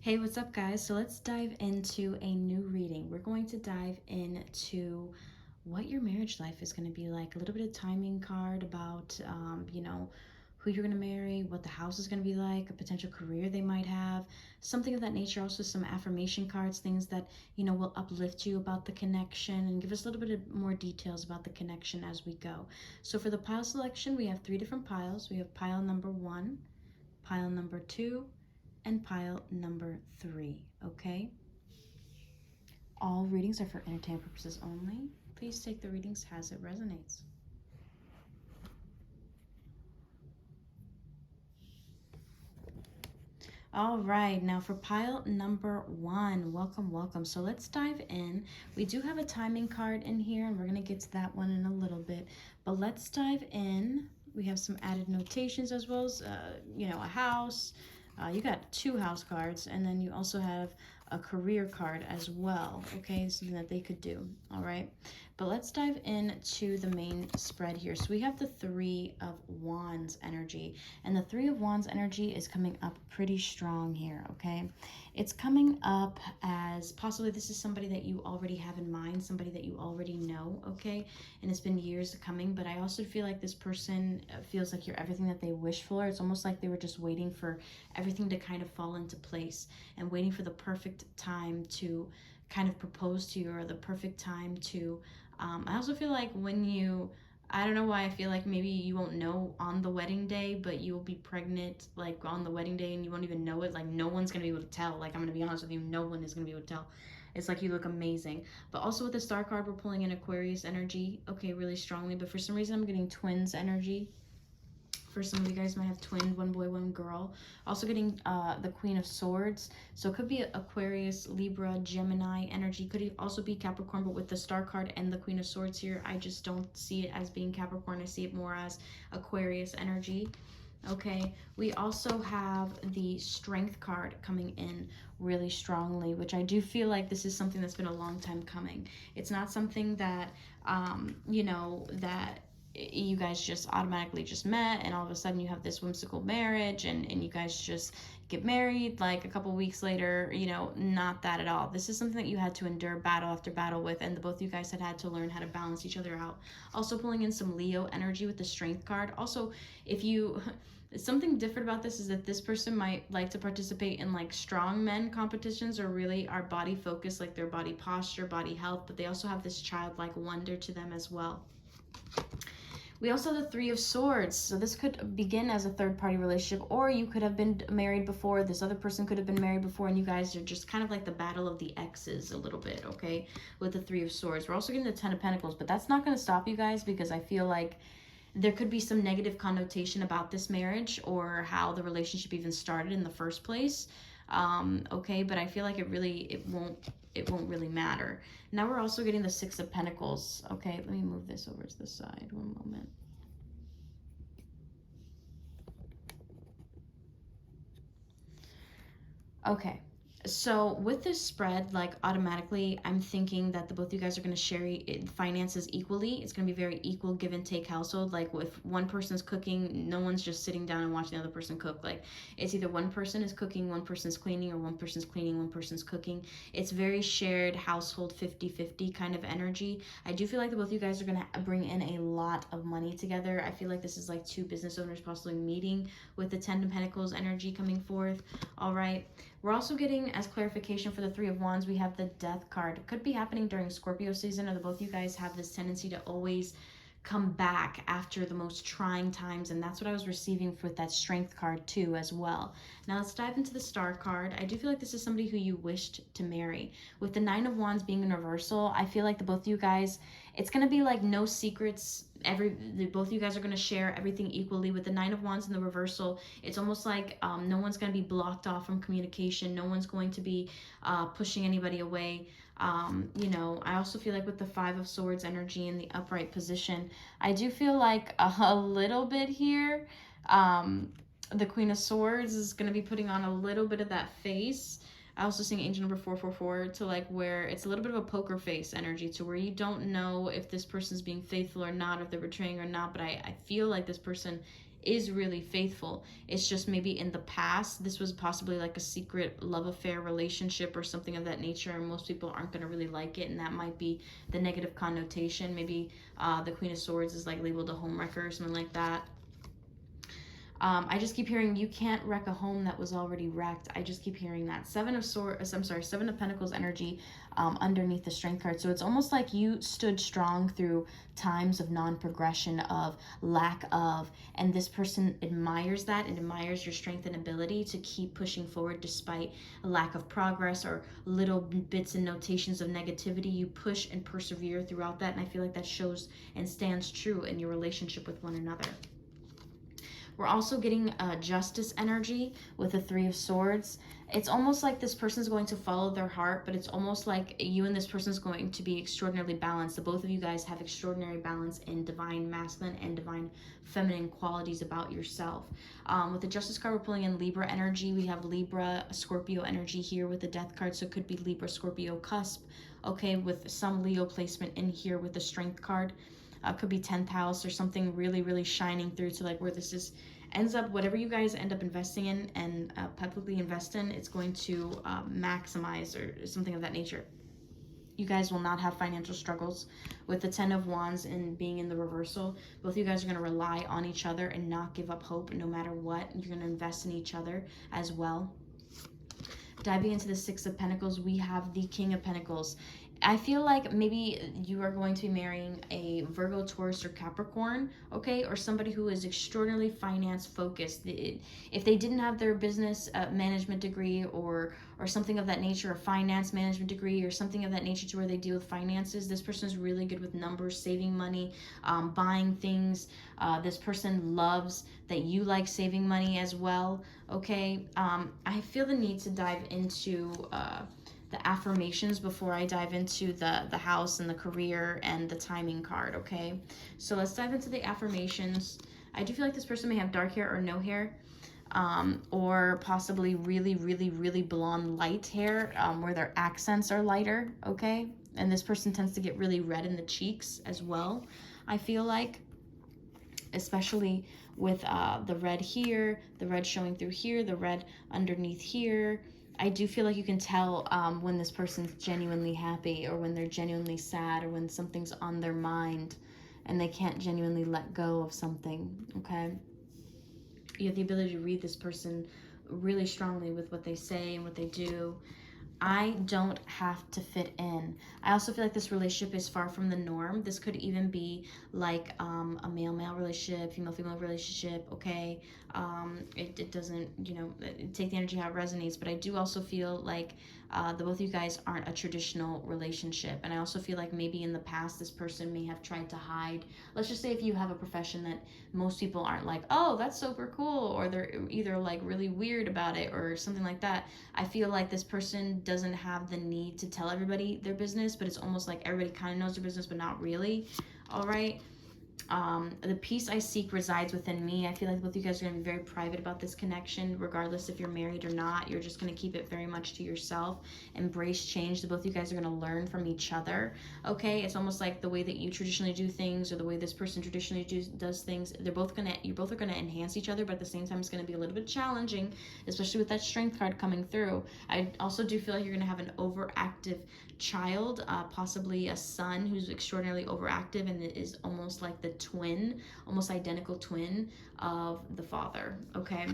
Hey, what's up, guys? So let's dive into a new reading. We're going to dive into what your marriage life is going to be like, a little bit of timing card about, who you're going to marry, what the house is going to be like, a potential career they might have, something of that nature. Also, some affirmation cards, things that, will uplift you about the connection and give us a little bit of more details about the connection as we go. So for the pile selection, we have 3 different piles. We have pile number 1, pile number 2, and pile number 3, okay? All readings are for entertainment purposes only. Please take the readings as it resonates. All right, now for pile number 1, welcome. So let's dive in. We do have a timing card in here, and we're going to get to that one in a little bit. But let's dive in. We have some added notations as well as, a house. You got 2 house cards, and then you also have a career card as well, okay? Something that they could do, all right? But let's dive into the main spread here. So we have the 3 of Wands energy, and the 3 of Wands energy is coming up pretty strong here, okay? It's coming up as possibly this is somebody that you already have in mind, somebody that you already know, okay? And it's been years coming, but I also feel like this person feels like you're everything that they wish for. It's almost like they were just waiting for everything to kind of fall into place and waiting for the perfect time to kind of propose to you, or the perfect time to I also feel like I don't know why I feel like maybe you won't know on the wedding day, but you will be pregnant like on the wedding day and you won't even know it. Like no one's gonna be able to tell. Like I'm gonna be honest with you, no one is gonna be able to tell. It's like you look amazing. But also with the star card, we're pulling in Aquarius energy, okay, really strongly. But for some reason I'm getting twins energy. For some of you guys might have twins, 1 boy, 1 girl. Also getting the Queen of Swords. So it could be Aquarius, Libra, Gemini energy. Could also be Capricorn, but with the star card and the Queen of Swords here, I just don't see it as being Capricorn. I see it more as Aquarius energy. Okay, we also have the Strength card coming in really strongly, which I do feel like this is something that's been a long time coming. It's not something that, that you guys just automatically just met and all of a sudden you have this whimsical marriage and you guys just get married like a couple weeks later, not that at all. This is something that you had to endure battle after battle with, and the both of you guys had to learn how to balance each other out. Also pulling in some Leo energy with the Strength card. Also, if you something different about this is that this person might like to participate in like strong men competitions, or really are body focused, like their body posture, body health, but they also have this childlike wonder to them as well. We also have the 3 of Swords. So this could begin as a third-party relationship, or you could have been married before. This other person could have been married before, and you guys are just kind of like the battle of the exes a little bit, okay, with the 3 of Swords. We're also getting the 10 of Pentacles, but that's not going to stop you guys, because I feel like there could be some negative connotation about this marriage or how the relationship even started in the first place. Okay, but I feel like it won't really matter. Now we're also getting the 6 of Pentacles. Okay, let me move this over to the side. One moment. Okay, so with this spread, like automatically, I'm thinking that the both of you guys are going to share finances equally. It's going to be very equal give and take household. Like if one person's cooking, no one's just sitting down and watching the other person cook. Like it's either one person is cooking, one person's cleaning, or one person's cleaning, one person's cooking. It's very shared household 50-50 kind of energy. I do feel like the both of you guys are going to bring in a lot of money together. I feel like this is like 2 business owners possibly meeting with the 10 of Pentacles energy coming forth. All right. We're also getting, as clarification for the 3 of Wands, we have the Death card. It could be happening during Scorpio season, or the both of you guys have this tendency to always come back after the most trying times, and that's what I was receiving with that Strength card too as well. Now let's dive into the Star card. I do feel like this is somebody who you wished to marry. With the 9 of Wands being in reversal, I feel like the both of you guys, it's going to be like no secrets. Both of you guys are going to share everything equally. With the 9 of Wands in the reversal, it's almost like no one's going to be blocked off from communication. No one's going to be pushing anybody away. I also feel like with the 5 of Swords energy in the upright position, I do feel like a little bit here, the Queen of Swords is going to be putting on a little bit of that face. I also seeing angel number 444 to like where it's a little bit of a poker face energy, to where you don't know if this person's being faithful or not, if they're betraying or not, but I feel like this person is really faithful. It's just maybe in the past, this was possibly like a secret love affair relationship or something of that nature, and most people aren't going to really like it, and that might be the negative connotation. Maybe the Queen of Swords is like labeled a homewrecker or something like that. I just keep hearing you can't wreck a home that was already wrecked. I just keep hearing that. Seven of Pentacles energy underneath the Strength card. So it's almost like you stood strong through times of non-progression, of lack of, and this person admires that and admires your strength and ability to keep pushing forward despite a lack of progress or little bits and notations of negativity. You push and persevere throughout that, and I feel like that shows and stands true in your relationship with one another. We're also getting justice energy with the Three of Swords. It's almost like this person's going to follow their heart, but it's almost like you and this person's going to be extraordinarily balanced. The both of you guys have extraordinary balance in divine masculine and divine feminine qualities about yourself. With the Justice card, we're pulling in Libra energy. We have Libra, Scorpio energy here with the Death card, so it could be Libra, Scorpio cusp, okay, with some Leo placement in here with the Strength card. Could be 10th house or something really, really shining through to like where this is ends up, whatever you guys end up investing in and publicly invest in, it's going to maximize or something of that nature. You guys will not have financial struggles. With the 10 of Wands and being in the reversal, both of you guys are going to rely on each other and not give up hope no matter what. You're going to invest in each other as well. Diving into the Six of Pentacles, we have the King of Pentacles. I feel like maybe you are going to be marrying a Virgo, Taurus, or Capricorn, okay? Or somebody who is extraordinarily finance focused. If they didn't have their business management degree or something of that nature, a finance management degree or something of that nature to where they deal with finances, this person is really good with numbers, saving money, buying things. This person loves that you like saving money as well, okay? I feel the need to dive into the affirmations before I dive into the house and the career and the timing card, okay? So let's dive into the affirmations. I do feel like this person may have dark hair or no hair, or possibly really, really, really blonde light hair, where their accents are lighter, okay? And this person tends to get really red in the cheeks as well, I feel like, especially with the red here, the red showing through here, the red underneath here. I do feel like you can tell when this person's genuinely happy or when they're genuinely sad or when something's on their mind and they can't genuinely let go of something, okay? You have the ability to read this person really strongly with what they say and what they do. I don't have to fit in. I also feel like this relationship is far from the norm. This could even be like a male-male relationship, female-female relationship, okay? It doesn't, you know, take the energy how it resonates, but I do also feel like the both of you guys aren't a traditional relationship. And I also feel like maybe in the past this person may have tried to hide. Let's just say if you have a profession that most people aren't like, oh, that's super cool, or they're either like really weird about it or something like that. I feel like this person doesn't have the need to tell everybody their business, but it's almost like everybody kind of knows their business, but not really. All right. The peace I seek resides within me. I feel like both of you guys are going to be very private about this connection, regardless if you're married or not. You're just going to keep it very much to yourself. Embrace change. The both of you guys are going to learn from each other. Okay, it's almost like the way that you traditionally do things or the way this person traditionally does things. You both are going to enhance each other, but at the same time, it's going to be a little bit challenging, especially with that Strength card coming through. I also do feel like you're going to have an overactive child, possibly a son who's extraordinarily overactive and is almost like the twin, almost identical twin of the father, okay?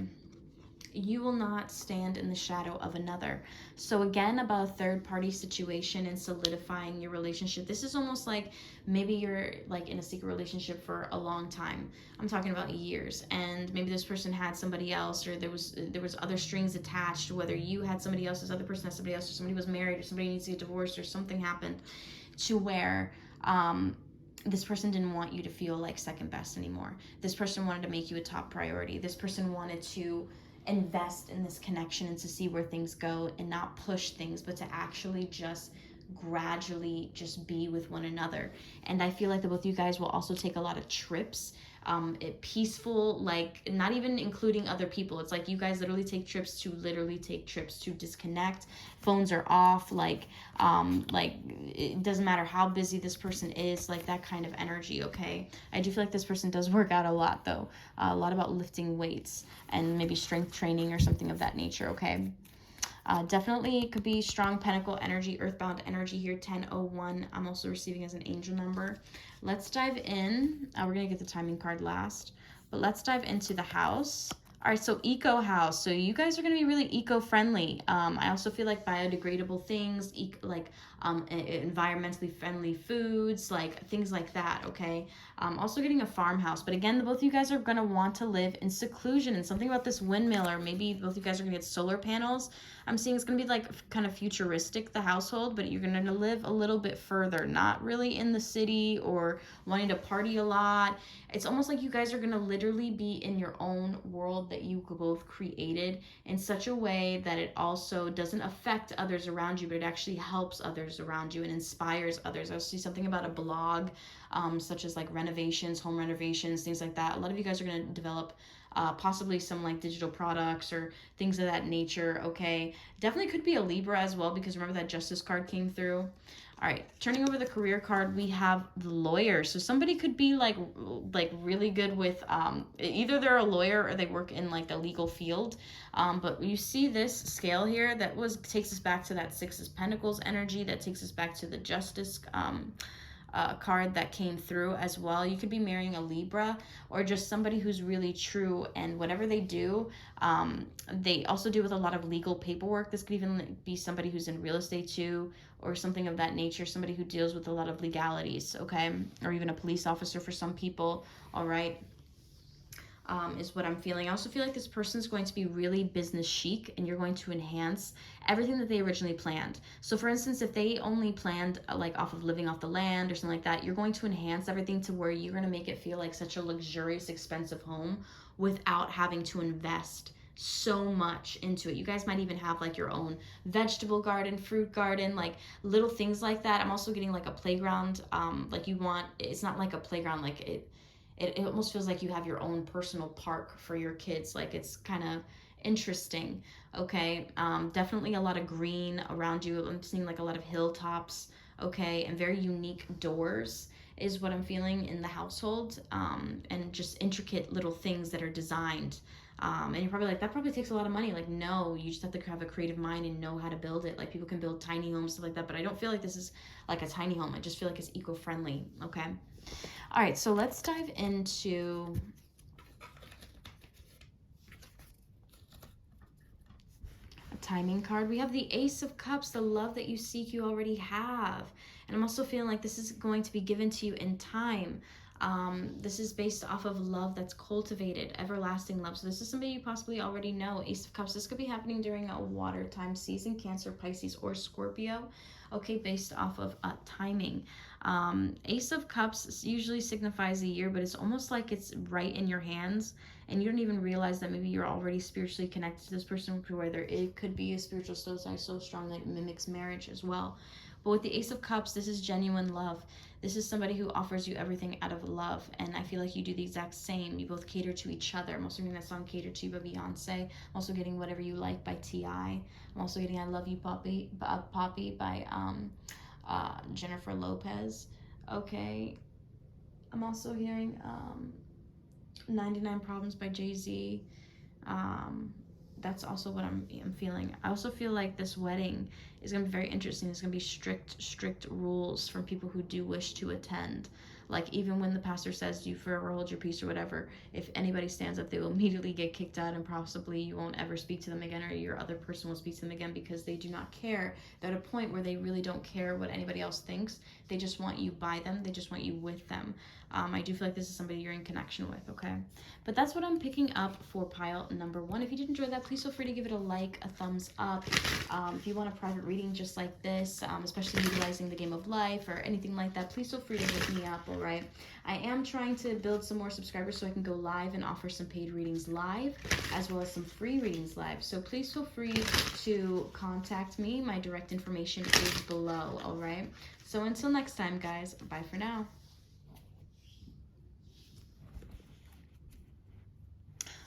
You will not stand in the shadow of another. So again, about a third-party situation and solidifying your relationship. This is almost like maybe you're like in a secret relationship for a long time. I'm talking about years, and maybe this person had somebody else, or there was other strings attached, whether you had somebody else, this other person had somebody else, or somebody was married, or somebody needs to get divorced, or something happened to where this person didn't want you to feel like second best anymore. This person wanted to make you a top priority. This person wanted to invest in this connection and to see where things go and not push things, but to actually just gradually just be with one another. And I feel like the both of you guys will also take a lot of trips peaceful, like not even including other people. It's like you guys literally take trips to disconnect. Phones are off, like it doesn't matter how busy this person is, like that kind of energy. Okay, I do feel like this person does work out a lot though, a lot about lifting weights and maybe strength training or something of that nature. Okay. Definitely could be strong pentacle energy, earthbound energy here, 1001. I'm also receiving as an angel number. Let's dive in. We're going to get the timing card last, but let's dive into the house. All right, so eco house. So you guys are going to be really eco-friendly. I also feel like biodegradable things, environmentally friendly foods, like things like that, okay? Also getting a farmhouse. But again, both of you guys are going to want to live in seclusion. And something about this windmill, or maybe both of you guys are going to get solar panels. I'm seeing it's going to be like kind of futuristic, the household, but you're going to live a little bit further, not really in the city or wanting to party a lot. It's almost like you guys are going to literally be in your own world that you both created in such a way that it also doesn't affect others around you, but it actually helps others around you and inspires others. I see something about a blog, such as like renovations, home renovations, things like that. A lot of you guys are going to develop possibly some like digital products or things of that nature. Okay, definitely could be a Libra as well, because remember that Justice card came through. All right, turning over the career card, we have the lawyer. So somebody could be like really good with either they're a lawyer or they work in like the legal field. But you see this scale here that takes us back to that Six of Pentacles energy, that takes us back to the Justice card that came through as well. You could be marrying a Libra or just somebody who's really true, and whatever they do, they also do with a lot of legal paperwork. This could even be somebody who's in real estate too, or something of that nature, somebody who deals with a lot of legalities, okay? Or even a police officer for some people, all right? Is what I'm feeling. I also feel like this person is going to be really business chic, and you're going to enhance everything that they originally planned. So for instance, if they only planned like off of living off the land or something like that, you're going to enhance everything to where you're going to make it feel like such a luxurious, expensive home without having to invest so much into it. You guys might even have like your own vegetable garden, fruit garden, like little things like that. I'm also getting like a playground, it's not like a playground, like it almost feels like you have your own personal park for your kids. Like it's kind of interesting. Okay, definitely a lot of green around you. I'm seeing like a lot of hilltops, okay, and very unique doors is what I'm feeling in the household, and just intricate little things that are designed. And you're probably like, that probably takes a lot of money. Like, no, you just have to have a creative mind and know how to build it. Like, people can build tiny homes, stuff like that, but I don't feel like this is like a tiny home. I just feel like it's eco-friendly, okay? All right, so let's dive into a timing card. We have the Ace of Cups. The love that you seek, you already have. And I'm also feeling like this is going to be given to you in time. This is based off of love that's cultivated, everlasting love. So this is somebody you possibly already know. Ace of Cups. This could be happening during a water time season, Cancer, Pisces, or Scorpio. Okay, based off of timing. Ace of Cups usually signifies a year, but it's almost like it's right in your hands, and you don't even realize that maybe you're already spiritually connected to this person, whether it could be a spiritual soul tie so strong that it mimics marriage as well. But with the Ace of Cups, this is genuine love. This is somebody who offers you everything out of love, and I feel like you do the exact same. You both cater to each other. I'm also getting that song Cater To by Beyonce. I'm also getting Whatever You Like by T.I. I'm also getting I Love You Poppy by Jennifer Lopez. Okay. I'm also hearing 99 Problems by Jay-Z. That's also what I'm feeling. I also feel like this wedding is going to be very interesting. It's going to be strict rules from people who do wish to attend. Like, even when the pastor says you forever hold your peace or whatever, if anybody stands up, they will immediately get kicked out, and possibly you won't ever speak to them again, or your other person will speak to them again, because they do not care. They're at a point where they really don't care what anybody else thinks. They just want you by them. They just want you with them. I do feel like this is somebody you're in connection with, okay? But that's what I'm picking up for pile number 1. If you did enjoy that, please feel free to give it a like, a thumbs up. If you want a private reading just like this, especially utilizing the game of life or anything like that, please feel free to hit me up, all right? I am trying to build some more subscribers so I can go live and offer some paid readings live, as well as some free readings live. So please feel free to contact me. My direct information is below, all right? So until next time, guys, bye for now.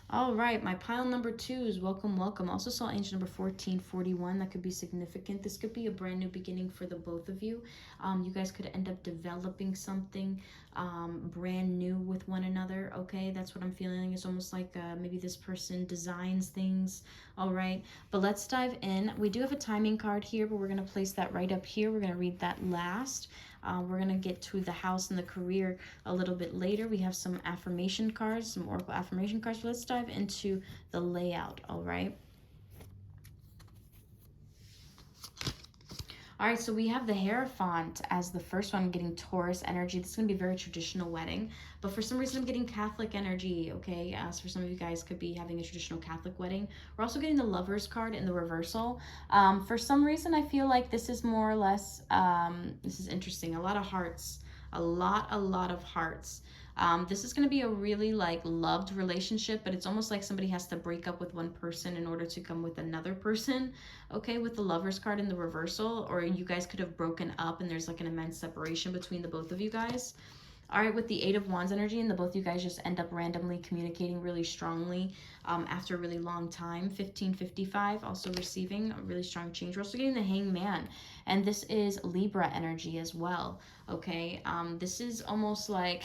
All right, my pile number 2 is welcome, welcome. Also saw angel number 1441. That could be significant. This could be a brand new beginning for the both of you. You guys could end up developing something brand new with one another. Okay, that's what I'm feeling. It's almost like maybe this person designs things. All right, but let's dive in. We do have a timing card here, but we're going to place that right up here. We're going to read that last. We're going to get to the house and the career a little bit later. We have some affirmation cards, some oracle affirmation cards. So let's dive into the layout, all right? All right, so we have the Hierophant as the first one, getting Taurus energy. This is going to be a very traditional wedding, but for some reason I'm getting Catholic energy, okay? So for some of you guys could be having a traditional Catholic wedding. We're also getting the Lovers card in the reversal. For some reason I feel like this is more or less, this is interesting, a lot of hearts, a lot of hearts. This is going to be a really like loved relationship, but it's almost like somebody has to break up with one person in order to come with another person, okay, with the Lovers card in the reversal, or you guys could have broken up and there's like an immense separation between the both of you guys. All right, with the Eight of Wands energy, and the both of you guys just end up randomly communicating really strongly after a really long time. 1555, also receiving a really strong change. We're also getting the Hangman, and this is Libra energy as well, okay? This is almost like...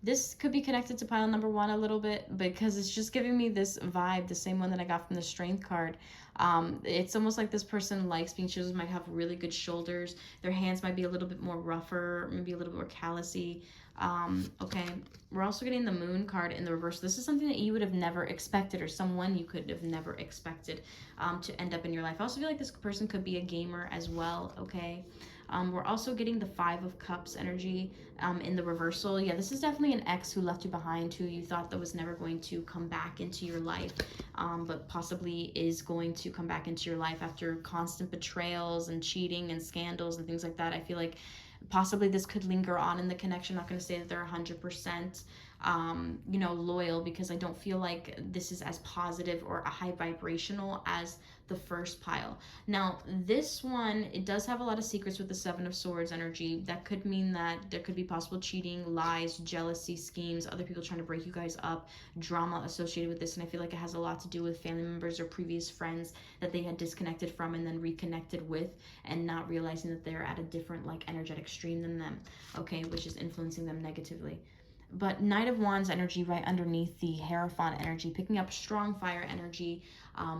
This could be connected to pile number 1 a little bit because it's just giving me this vibe, the same one that I got from the Strength card. It's almost like this person likes being chosen, might have really good shoulders. Their hands might be a little bit more rougher, maybe a little bit more callousy. Okay, we're also getting the Moon card in the reverse. This is something that you would have never expected, or someone you could have never expected to end up in your life. I also feel like this person could be a gamer as well, okay? We're also getting the Five of Cups energy in the reversal. Yeah, this is definitely an ex who left you behind, who you thought that was never going to come back into your life, but possibly is going to come back into your life after constant betrayals and cheating and scandals and things like that. I feel like possibly this could linger on in the connection. I'm not going to say that they're 100% you know, loyal, because I don't feel like this is as positive or a high vibrational as the first pile. Now this one, it does have a lot of secrets with the Seven of Swords energy. That could mean that there could be possible cheating, lies, jealousy, schemes, other people trying to break you guys up, drama associated with this. And I feel like it has a lot to do with family members or previous friends that they had disconnected from and then reconnected with, and not realizing that they're at a different like energetic stream than them, okay, which is influencing them negatively. But Knight of Wands energy right underneath the Hierophant energy, picking up strong fire energy.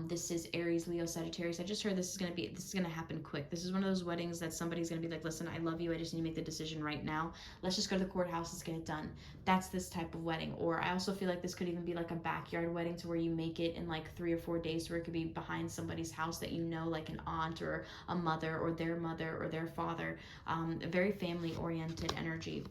This is Aries, Leo, Sagittarius. I just heard this is gonna happen quick. This is one of those weddings that somebody's gonna be like, listen, I love you, I just need to make the decision right now. Let's just go to the courthouse, let's get it done. That's this type of wedding. Or I also feel like this could even be like a backyard wedding, to where you make it in like 3 or 4 days, where it could be behind somebody's house that you know, like an aunt or a mother or their father. A very family oriented energy.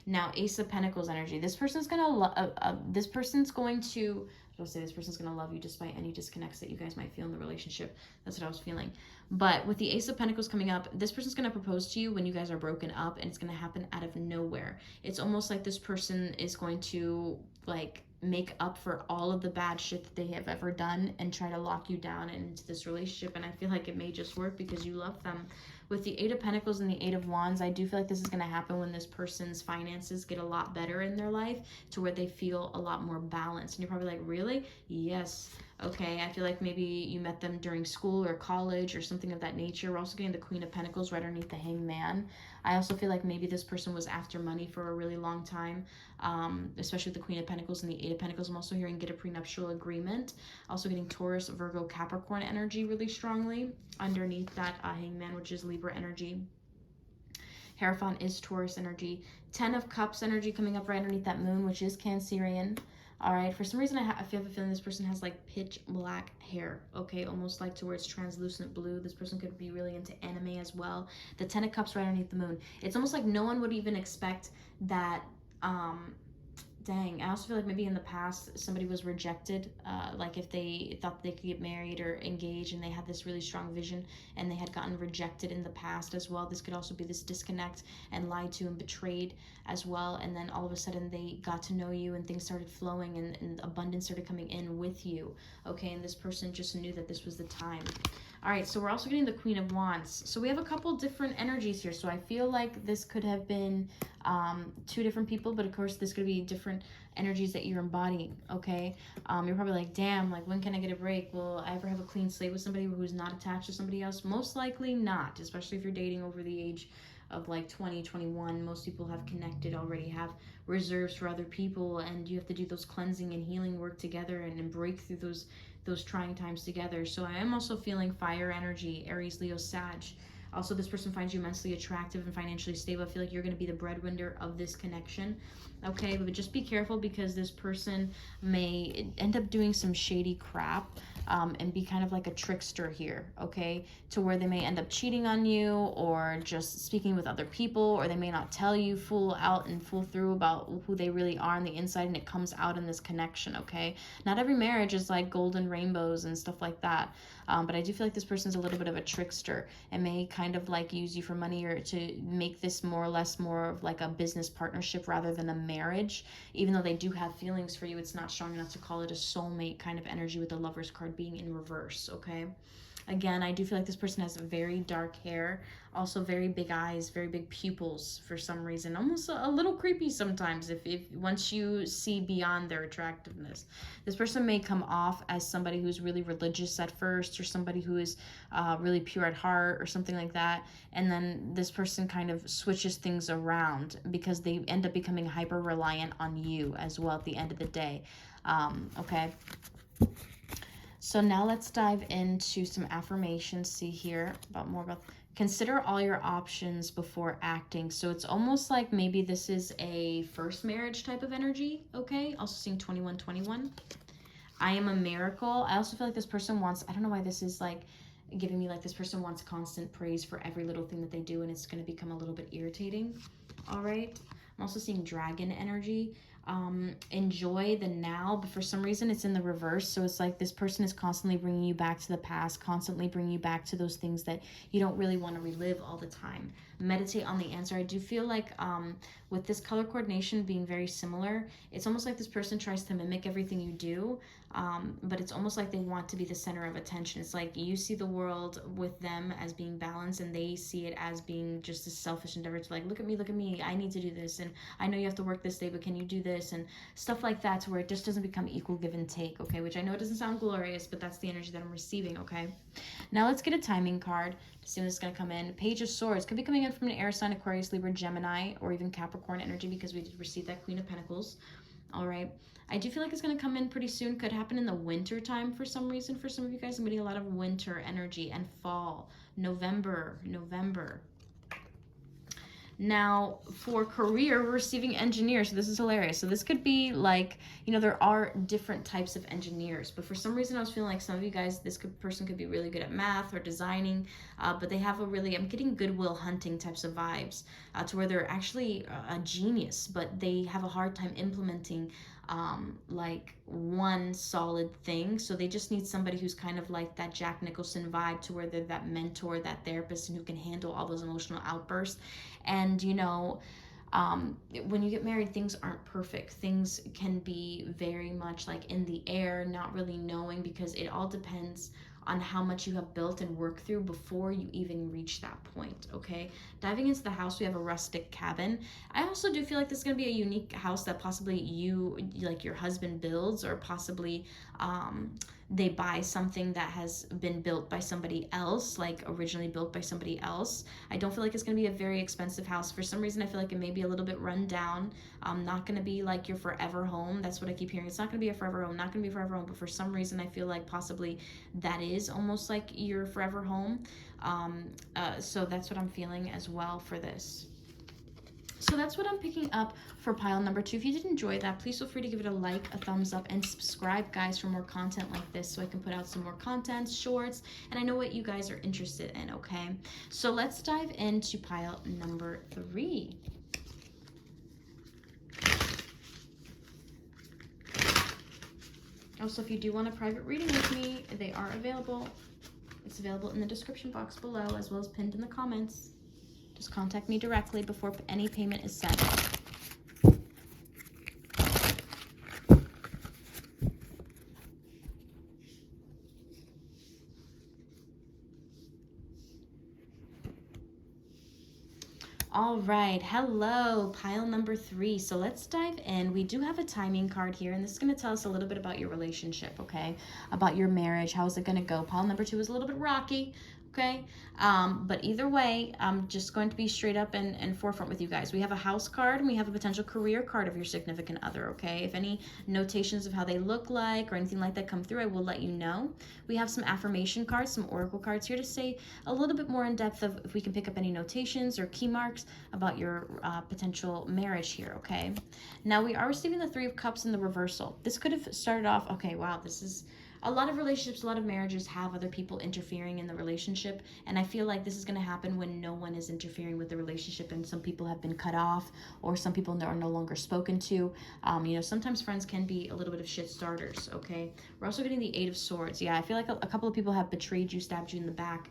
Now, Ace of Pentacles energy. This person's gonna this person's going to, I was say this person's gonna love you despite any disconnects that you guys might feel in the relationship. That's what I was feeling. But with the Ace of Pentacles coming up, this person's gonna propose to you when you guys are broken up, and it's gonna happen out of nowhere. It's almost like this person is going to like make up for all of the bad shit that they have ever done and try to lock you down into this relationship. And I feel like it may just work because you love them. With the Eight of Pentacles and the Eight of Wands, I do feel like this is going to happen when this person's finances get a lot better in their life, to where they feel a lot more balanced. And you're probably like, really? Yes. Okay, I feel like maybe you met them during school or college or something of that nature. We're also getting the Queen of Pentacles right underneath the Hangman. I also feel like maybe this person was after money for a really long time, especially with the Queen of Pentacles and the Eight of Pentacles. I'm also hearing get a prenuptial agreement. Also getting Taurus, Virgo, Capricorn energy really strongly underneath that Hangman, which is Libra energy. Hierophant is Taurus energy. 10 of Cups energy coming up right underneath that Moon, which is Cancerian. All right, for some reason I feel a feeling this person has like pitch black hair, okay, almost like towards translucent blue. This person could be really into anime as well. The 10 of Cups right underneath the Moon. It's almost like no one would even expect that. Dang, I also feel like maybe in the past somebody was rejected, like if they thought they could get married or engage and they had this really strong vision and they had gotten rejected in the past as well. This could also be this disconnect and lied to and betrayed as well. And then all of a sudden they got to know you and things started flowing and abundance started coming in with you, okay? And this person just knew that this was the time. All right, so we're also getting the Queen of Wands. So we have a couple different energies here. So I feel like this could have been two different people, but of course this could be different energies that you're embodying, okay? You're probably like, damn, like when can I get a break? Will I ever have a clean slate with somebody who's not attached to somebody else? Most likely not, especially if you're dating over the age of like 20, 21. Most people have connected already, have reserves for other people, and you have to do those cleansing and healing work together and break through those trying times together. So I am also feeling fire energy, Aries, Leo, Sag. Also, this person finds you immensely attractive and financially stable. I feel like you're going to be the breadwinner of this connection. Okay, but just be careful because this person may end up doing some shady crap and be kind of like a trickster here, okay? To where they may end up cheating on you or just speaking with other people, or they may not tell you full out and full through about who they really are on the inside, and it comes out in this connection, okay? Not every marriage is like golden rainbows and stuff like that. But I do feel like this person's a little bit of a trickster and may kind of like use you for money or to make this more or less more of like a business partnership rather than a marriage. Even though they do have feelings for you, it's not strong enough to call it a soulmate kind of energy with the Lover's card being in reverse, okay? Again, I do feel like this person has very dark hair, also very big eyes, very big pupils for some reason, almost a little creepy sometimes if once you see beyond their attractiveness. This person may come off as somebody who's really religious at first, or somebody who is really pure at heart or something like that, and then this person kind of switches things around because they end up becoming hyper reliant on you as well at the end of the day, okay? So now let's dive into some affirmations. See here more about consider all your options before acting. So it's almost like maybe this is a first marriage type of energy, okay? Also seeing 2121. I am a miracle. I also feel like this person wants, I don't know why this is like giving me like this person wants constant praise for every little thing that they do, and it's going to become a little bit irritating. All right. I'm also seeing dragon energy. Enjoy the now, but for some reason it's in the reverse. So it's like this person is constantly bringing you back to the past, constantly bringing you back to those things that you don't really want to relive all the time. Meditate on the answer. I do feel like with this color coordination being very similar, it's almost like this person tries to mimic everything you do, but it's almost like they want to be the center of attention. It's like you see the world with them as being balanced, and they see it as being just a selfish endeavor to like, look at me, I need to do this, and I know you have to work this day, but can you do this, and stuff like that, to where it just doesn't become equal give and take, okay? Which I know it doesn't sound glorious, but that's the energy that I'm receiving, okay? Now let's get a timing card to see when it's going to come in. Page of Swords could be coming in from an air sign, Aquarius, Libra, Gemini, or even Capricorn energy, because we did receive that Queen of Pentacles. All right, I do feel like it's going to come in pretty soon. Could happen in the winter time for some reason. For some of you guys, I'm getting a lot of winter energy and fall, November. Now, for career, we're receiving engineers. So this is hilarious. So this could be like, you know, there are different types of engineers. But for some reason, I was feeling like some of you guys, person could be really good at math or designing. But they have I'm getting Goodwill Hunting types of vibes to where they're actually a genius. But they have a hard time implementing like one solid thing. So they just need somebody who's kind of like that Jack Nicholson vibe, to where they're that mentor, that therapist, and who can handle all those emotional outbursts. And you know, when you get married, things aren't perfect. Things can be very much like in the air, not really knowing, because it all depends on how much you have built and worked through before you even reach that point, okay? Diving into the house, we have a rustic cabin. I also do feel like this is going to be a unique house that possibly like your husband builds, or possibly they buy something that has been built by somebody else, like originally built by somebody else. I don't feel like it's going to be a very expensive house. For some reason, I feel like it may be a little bit run down. Not going to be like your forever home. That's what I keep hearing. It's not going to be a forever home, not going to be forever home, but for some reason, I feel like possibly that is almost like your forever home. So that's what I'm feeling as well for this. So that's what I'm picking up for pile number 2. If you did enjoy that, please feel free to give it a like, a thumbs up, and subscribe, guys, for more content like this, so I can put out some more content, shorts, and I know what you guys are interested in, okay? So let's dive into pile number 3. Also, if you do want a private reading with me, they are available. It's available in the description box below, as well as pinned in the comments. Just contact me directly before any payment is sent. All right, hello, pile number 3. So let's dive in. We do have a timing card here, and this is going to tell us a little bit about your relationship, okay? About your marriage. How is it going to go? Pile number 2 is a little bit rocky, okay? But either way, I'm just going to be straight up and forefront with you guys. We have a house card, and we have a potential career card of your significant other, okay? If any notations of how they look like or anything like that come through, I will let you know. We have some affirmation cards, some oracle cards here to say a little bit more in depth of if we can pick up any notations or key marks about your potential marriage here, okay? Now we are receiving the 3 of Cups in the reversal. This could have started off, okay, wow, this is a lot of relationships, a lot of marriages have other people interfering in the relationship, and I feel like this is going to happen when no one is interfering with the relationship and some people have been cut off or some people are no longer spoken to. You know, sometimes friends can be a little bit of shit starters, okay? We're also getting the 8 of Swords. Yeah, I feel like a couple of people have betrayed you, stabbed you in the back,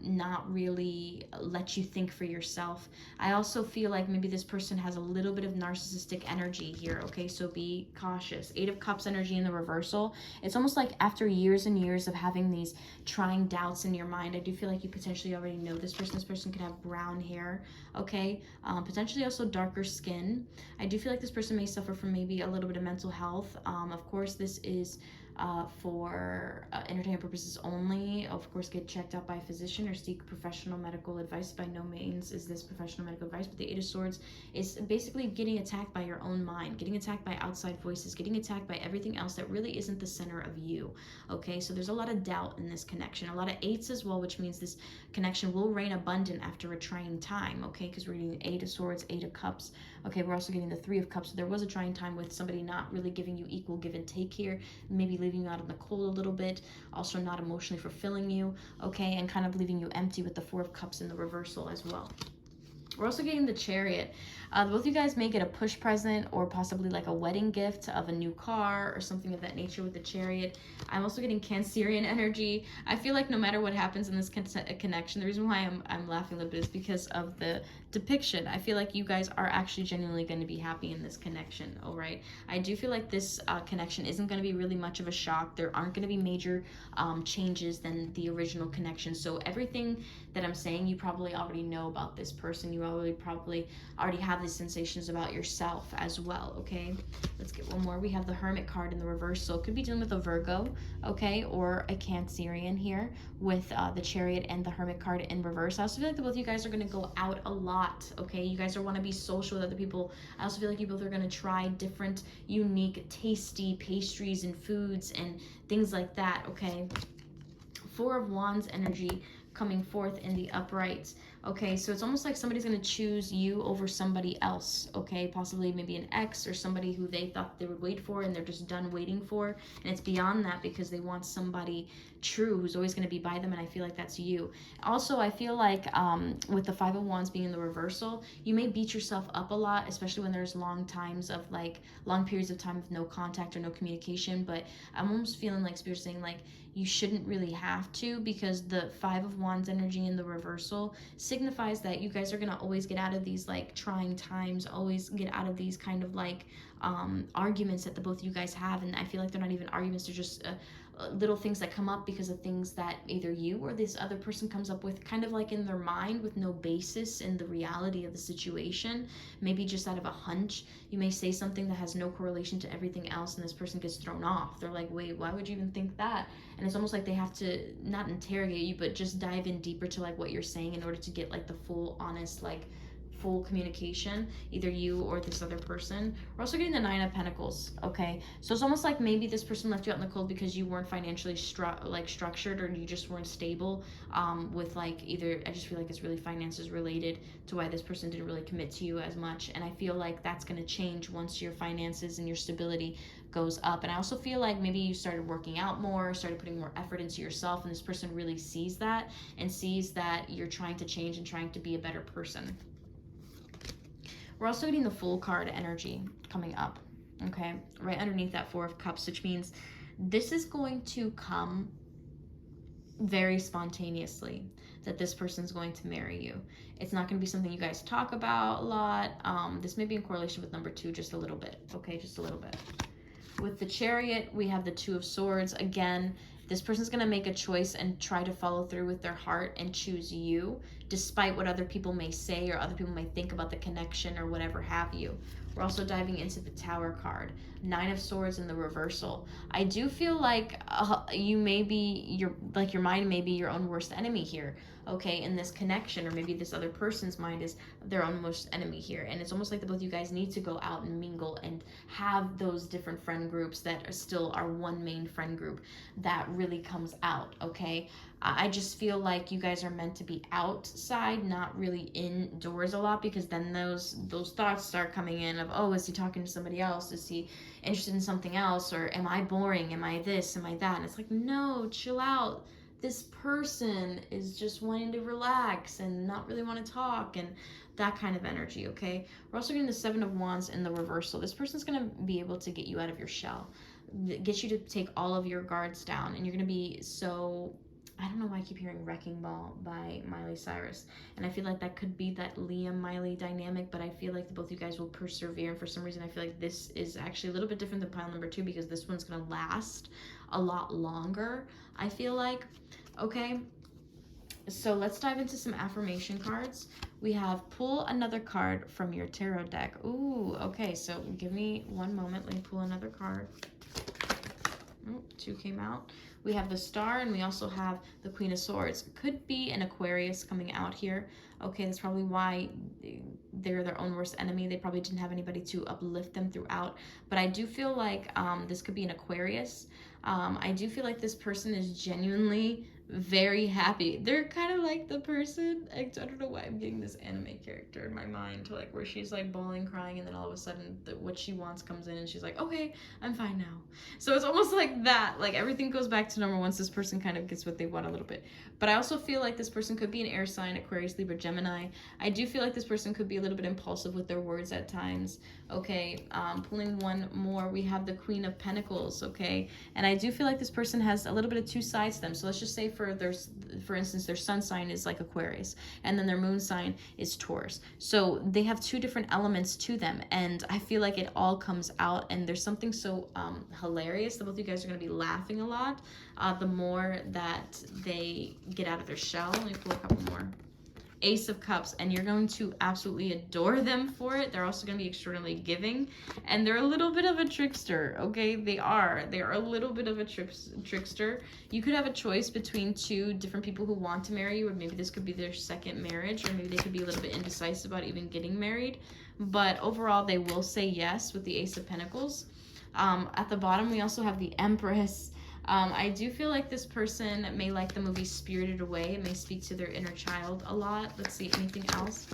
not really let you think for yourself. I also feel like maybe this person has a little bit of narcissistic energy here, okay? So be cautious. 8 of Cups energy in the reversal. It's almost like after years and years of having these trying doubts in your mind, I do feel like you potentially already know this person. This person could have brown hair, okay? Potentially also darker skin. I do feel like this person may suffer from maybe a little bit of mental health. Of course, this is for entertainment purposes only. Of course, get checked out by a physician or seek professional medical advice. By no means is this professional medical advice, but the 8 of Swords is basically getting attacked by your own mind, getting attacked by outside voices, getting attacked by everything else that really isn't the center of you, okay? So there's a lot of doubt in this connection, a lot of 8s as well, which means this connection will reign abundant after a trying time, okay? Because we're getting 8 of Swords, 8 of Cups, okay? We're also getting the 3 of Cups. So there was a trying time with somebody not really giving you equal give and take here, maybe leaving you out in the cold a little bit, also not emotionally fulfilling you, okay, and kind of leaving you empty with the 4 of Cups in the reversal as well. We're also getting the Chariot. Both of you guys may get a push present or possibly like a wedding gift of a new car or something of that nature with the Chariot. I'm also getting Cancerian energy. I feel like no matter what happens in this connection, the reason why I'm laughing a little bit is because of the depiction. I feel like you guys are actually genuinely going to be happy in this connection, all right? I do feel like this connection isn't going to be really much of a shock. There aren't going to be major changes than the original connection. So everything that I'm saying, you probably already know about this person. You probably already have these sensations about yourself as well, okay? Let's get one more. We have the Hermit card in the reversal. Could be dealing with a Virgo, okay, or a Cancerian here with the Chariot and the Hermit card in reverse. I also feel like the both of you guys are going to go out a lot, okay? You guys want to be social with other people. I also feel like you both are going to try different, unique, tasty pastries and foods and things like that, okay? 4 of Wands energy coming forth in the uprights. Okay, so it's almost like somebody's going to choose you over somebody else, okay? Possibly maybe an ex or somebody who they thought they would wait for and they're just done waiting for. And it's beyond that because they want somebody true who's always going to be by them, and I feel like that's you. Also, I feel like with the 5 of Wands being in the reversal, you may beat yourself up a lot, especially when there's long periods of time of no contact or no communication. But I'm almost feeling like Spirit's saying like you shouldn't really have to, because the 5 of Wands energy in the reversal signifies that you guys are going to always get out of these like trying times, always get out of these kind of like arguments that the both of you guys have. And I feel like they're not even arguments, they're just little things that come up because of things that either you or this other person comes up with kind of like in their mind with no basis in the reality of the situation, maybe just out of a hunch. You may say something that has no correlation to everything else and this person gets thrown off. They're like, wait, why would you even think that? And it's almost like they have to not interrogate you, but just dive in deeper to like what you're saying in order to get like the full honest like full communication, either you or this other person. We're also getting the 9 of Pentacles, okay? So it's almost like maybe this person left you out in the cold because you weren't financially structured, or you just weren't stable with like either, I just feel like it's really finances related to why this person didn't really commit to you as much. And I feel like that's going to change once your finances and your stability goes up. And I also feel like maybe you started working out more, started putting more effort into yourself, and this person really sees that and sees that you're trying to change and trying to be a better person. We're also getting the Fool card energy coming up, okay? Right underneath that 4 of Cups, which means this is going to come very spontaneously, that this person's going to marry you. It's not going to be something you guys talk about a lot. This may be in correlation with number 2 just a little bit, okay? Just a little bit. With the Chariot, we have the 2 of Swords. Again, This person's going to make a choice and try to follow through with their heart and choose you, despite what other people may say or other people may think about the connection or whatever have you. We're also diving into the Tower card, 9 of Swords in the reversal. I do feel like you may be, your mind may be your own worst enemy here, okay, in this connection, or maybe this other person's mind is their own worst enemy here. And it's almost like the both of you guys need to go out and mingle and have those different friend groups that are still our one main friend group that really comes out, okay? I just feel like you guys are meant to be outside, not really indoors a lot, because then those thoughts start coming in of, oh, is he talking to somebody else? Is he interested in something else? Or am I boring? Am I this? Am I that? And it's like, no, chill out. This person is just wanting to relax and not really want to talk, and that kind of energy, okay? We're also getting the 7 of Wands in the reversal. This person's going to be able to get you out of your shell, get you to take all of your guards down, and you're going to be so... I don't know why I keep hearing Wrecking Ball by Miley Cyrus. And I feel like that could be that Liam-Miley dynamic, but I feel like both you guys will persevere. And for some reason, I feel like this is actually a little bit different than pile number 2, because this one's going to last a lot longer, I feel like. Okay, so let's dive into some affirmation cards. We have pull another card from your tarot deck. Ooh, okay, so give me one moment. Let me pull another card. Oh, 2 came out. We have the Star, and we also have the Queen of Swords. Could be an Aquarius coming out here. Okay, that's probably why they're their own worst enemy. They probably didn't have anybody to uplift them throughout. But I do feel like this could be an Aquarius. I do feel like this person is genuinely very happy. They're kind of like the person, I don't know why I'm getting this anime character in my mind, like where she's like bawling, crying, and then all of a sudden what she wants comes in and she's like, okay, I'm fine now. So it's almost like that, like everything goes back to normal once this person kind of gets what they want a little bit. But I also feel like this person could be an air sign, Aquarius, Libra, Gemini. I do feel like this person could be a little bit impulsive with their words at times. Okay, pulling one more, we have the Queen of Pentacles, okay? And I do feel like this person has a little bit of 2 sides to them. So let's just say for instance, their sun sign is like Aquarius, and then their moon sign is Taurus. So they have 2 different elements to them, and I feel like it all comes out, and there's something so hilarious that both of you guys are going to be laughing a lot the more that they get out of their shell. Let me pull a couple more. Ace of Cups, and you're going to absolutely adore them for it. They're also going to be extraordinarily giving, and they're a little bit of a trickster, okay? They are a little bit of a trickster. You could have a choice between 2 different people who want to marry you, or maybe this could be their second marriage, or maybe they could be a little bit indecisive about even getting married, but overall they will say yes with the Ace of Pentacles. At the bottom we also have the Empress. I do feel like this person may like the movie Spirited Away. It may speak to their inner child a lot. Let's see, anything else?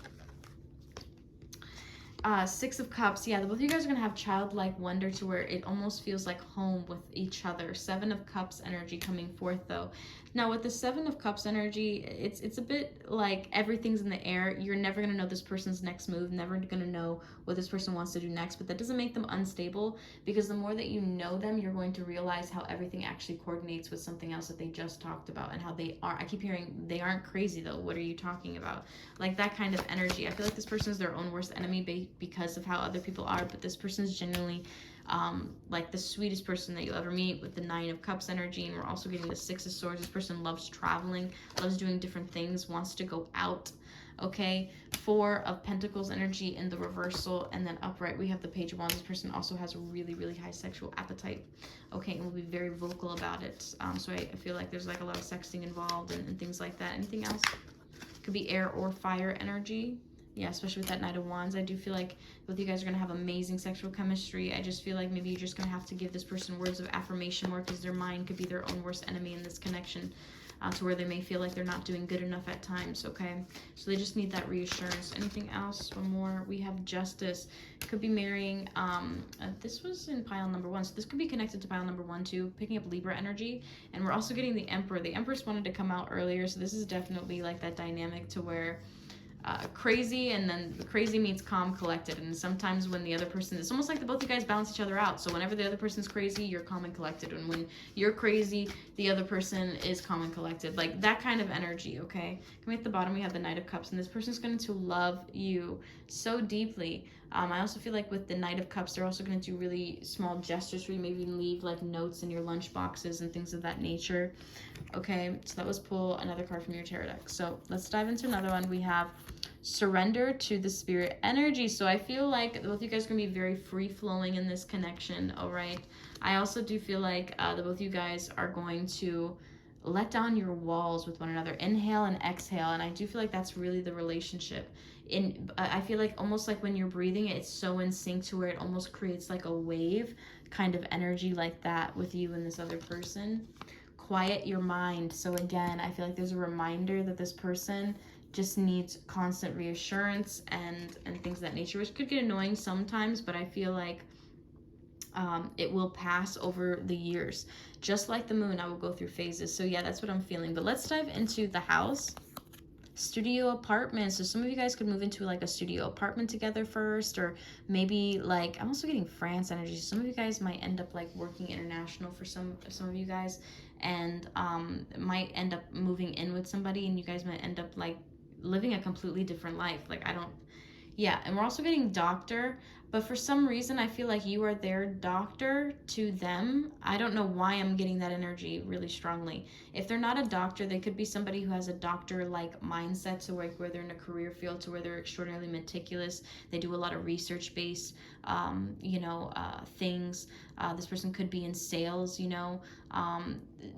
6 of Cups. Yeah, both of you guys are going to have childlike wonder to where it almost feels like home with each other. 7 of Cups energy coming forth, though. Now, with the 7 of Cups energy, it's a bit like everything's in the air. You're never going to know this person's next move, never going to know what this person wants to do next, but that doesn't make them unstable, because the more that you know them, you're going to realize how everything actually coordinates with something else that they just talked about, and how they are. I keep hearing, they aren't crazy, though. What are you talking about? Like that kind of energy. I feel like this person is their own worst enemy because of how other people are, but this person is genuinely like the sweetest person that you'll ever meet, with the 9 of Cups energy. And we're also getting the 6 of Swords. This person loves traveling, loves doing different things, wants to go out, okay? 4 of Pentacles energy in the reversal, and then upright we have the Page of Wands. This person also has a really, really high sexual appetite, okay, and will be very vocal about it. So I feel like there's like a lot of sexting involved and things like that. Anything else? Could be air or fire energy. Yeah, especially with that Knight of Wands. I do feel like both of you guys are going to have amazing sexual chemistry. I just feel like maybe you're just going to have to give this person words of affirmation more, because their mind could be their own worst enemy in this connection, to where they may feel like they're not doing good enough at times, okay? So they just need that reassurance. Anything else? One more. We have Justice. Could be marrying, this was in pile number 1, so this could be connected to pile number 1 too, picking up Libra energy. And we're also getting the Emperor. The Empress wanted to come out earlier, so this is definitely like that dynamic to where crazy, and then crazy meets calm, collected. And sometimes when the other person, it's almost like the both of you guys balance each other out. So whenever the other person's crazy, you're calm and collected, and when you're crazy, the other person is calm and collected. Like that kind of energy, okay? Coming at the bottom, we have the Knight of Cups, and this person's going to love you so deeply. I also feel like with the Knight of Cups, they're also going to do really small gestures for you, maybe even leave like notes in your lunch boxes and things of that nature. Okay, so that was pull another card from your tarot deck. So let's dive into another one. We have surrender to the spirit energy. So I feel like both of you guys are going to be very free-flowing in this connection, all right? I also do feel like the both of you guys are going to let down your walls with one another. Inhale and exhale, and I do feel like that's really the relationship. I feel like almost like when you're breathing, it's so in sync to where it almost creates like a wave kind of energy like that with you and this other person. Quiet your mind. So again, I feel like there's a reminder that this person just needs constant reassurance and things of that nature, which could get annoying sometimes, but I feel like it will pass over the years. Just like the moon, I will go through phases. So yeah, that's what I'm feeling. But let's dive into the house. Studio apartment. So some of you guys could move into like a studio apartment together first, or maybe like, I'm also getting France energy. Some of you guys might end up like working international for some of you guys, and might end up moving in with somebody, and you guys might end up like living a completely different life. Like yeah, and we're also getting doctor, but for some reason I feel like you are their doctor to them. I don't know why I'm getting that energy really strongly. If they're not a doctor, they could be somebody who has a doctor-like mindset, to where they're in a career field to where they're extraordinarily meticulous. They do a lot of research-based, things. This person could be in sales,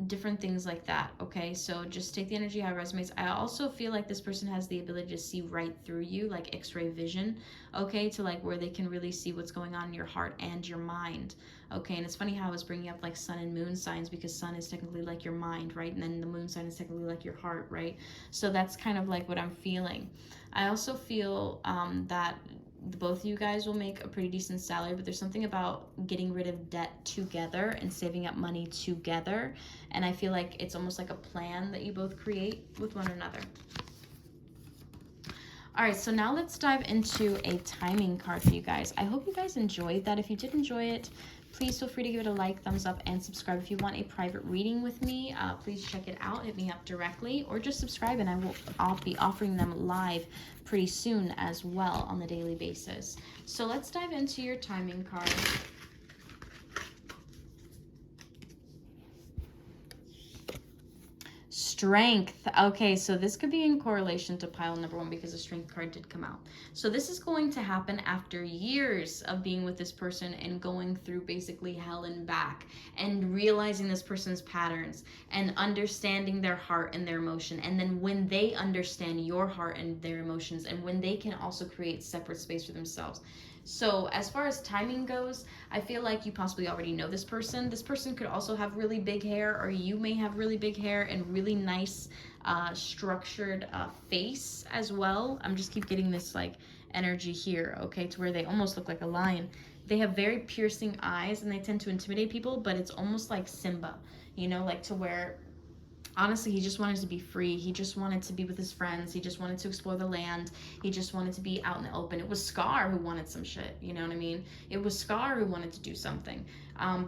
different things like that, okay? So just take the energy how it resonates. I also feel like this person has the ability to see right through you, like x-ray vision, okay, to like where they can really see what's going on in your heart and your mind, okay? And it's funny how I was bringing up like sun and moon signs, because sun is technically like your mind, right? And then the moon sign is technically like your heart, right? So that's kind of like what I'm feeling. I also feel that both of you guys will make a pretty decent salary, but there's something about getting rid of debt together and saving up money together, and I feel like it's almost like a plan that you both create with one another. All right, so now let's dive into a timing card for you guys. I hope you guys enjoyed that. If you did enjoy it, please feel free to give it a like, thumbs up, and subscribe. If you want a private reading with me, please check it out. Hit me up directly, or just subscribe, and I'll be offering them live pretty soon as well on the daily basis. So let's dive into your timing card. Strength. Okay, so this could be in correlation to pile number one, because the strength card did come out. So this is going to happen after years of being with this person and going through basically hell and back, and realizing this person's patterns and understanding their heart and their emotion. And then when they understand your heart and their emotions, and when they can also create separate space for themselves. So as far as timing goes, I feel like you possibly already know this person. This person could also have really big hair, or you may have really big hair and really nice structured face as well. I'm just keep getting this like energy here, okay, to where they almost look like a lion. They have very piercing eyes, and they tend to intimidate people, but it's almost like Simba, like to where honestly, he just wanted to be free. He just wanted to be with his friends. He just wanted to explore the land. He just wanted to be out in the open. It was Scar who wanted some shit, you know what I mean? It was Scar who wanted to do something.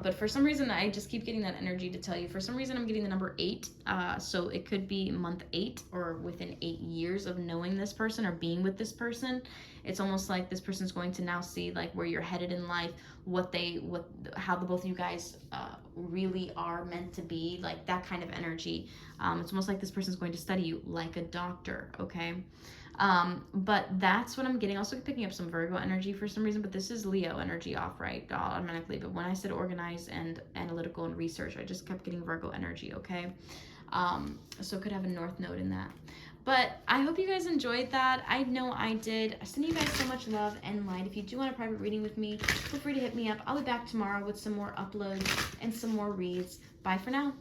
But for some reason, I just keep getting that energy to tell you. For some reason, I'm getting the number 8. So it could be month 8, or within 8 years of knowing this person or being with this person. It's almost like this person's going to now see like where you're headed in life, how the both of you guys really are meant to be, like that kind of energy. It's almost like this person's going to study you like a doctor, okay? But that's what I'm getting. Also picking up some Virgo energy for some reason, but this is Leo energy off, right? Automatically. But when I said organized and analytical and research, I just kept getting Virgo energy, okay? So it could have a North Node in that. But I hope you guys enjoyed that. I know I did. I send you guys so much love and light. If you do want a private reading with me, feel free to hit me up. I'll be back tomorrow with some more uploads and some more reads. Bye for now.